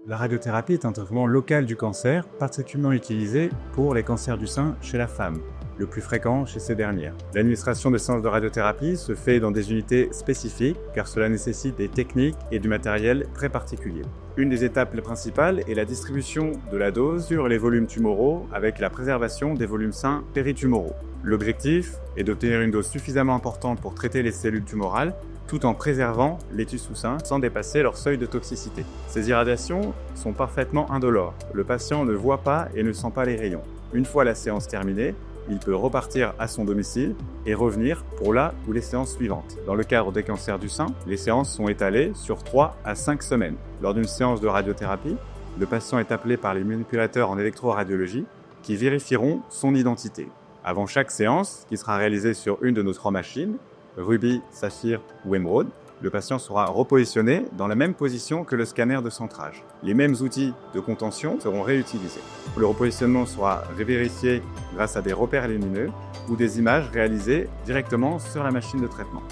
La radiothérapie est un traitement local du cancer, particulièrement utilisé pour les cancers du sein chez la femme, le plus fréquent chez ces dernières. L'administration de séances de radiothérapie se fait dans des unités spécifiques, car cela nécessite des techniques et du matériel très particuliers. Une des étapes principales est la distribution de la dose sur les volumes tumoraux avec la préservation des volumes sains péritumoraux. L'objectif est d'obtenir une dose suffisamment importante pour traiter les cellules tumorales tout en préservant les tissus sains sans dépasser leur seuil de toxicité. Ces irradiations sont parfaitement indolores. Le patient ne voit pas et ne sent pas les rayons. Une fois la séance terminée, il peut repartir à son domicile et revenir pour la ou les séances suivantes. Dans le cadre des cancers du sein, les séances sont étalées sur 3 à 5 semaines. Lors d'une séance de radiothérapie, le patient est appelé par les manipulateurs en électroradiologie qui vérifieront son identité. Avant chaque séance, qui sera réalisée sur une de nos 3 machines, Ruby, Saphir ou Émeraude, le patient sera repositionné dans la même position que le scanner de centrage. Les mêmes outils de contention seront réutilisés. Le repositionnement sera vérifié grâce à des repères lumineux ou des images réalisées directement sur la machine de traitement.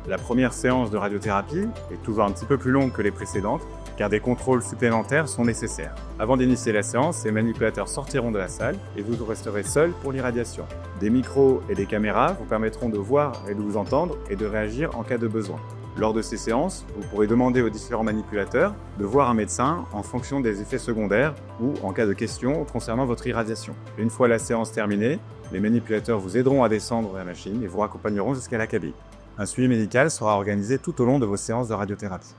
La première séance de radiothérapie est toujours un petit peu plus longue que les précédentes, car des contrôles supplémentaires sont nécessaires. Avant d'initier la séance, les manipulateurs sortiront de la salle et vous resterez seul pour l'irradiation. Des micros et des caméras vous permettront de voir et de vous entendre et de réagir en cas de besoin. Lors de ces séances, vous pourrez demander aux différents manipulateurs de voir un médecin en fonction des effets secondaires ou en cas de questions concernant votre irradiation. Une fois la séance terminée, les manipulateurs vous aideront à descendre de la machine et vous accompagneront jusqu'à la cabine. Un suivi médical sera organisé tout au long de vos séances de radiothérapie.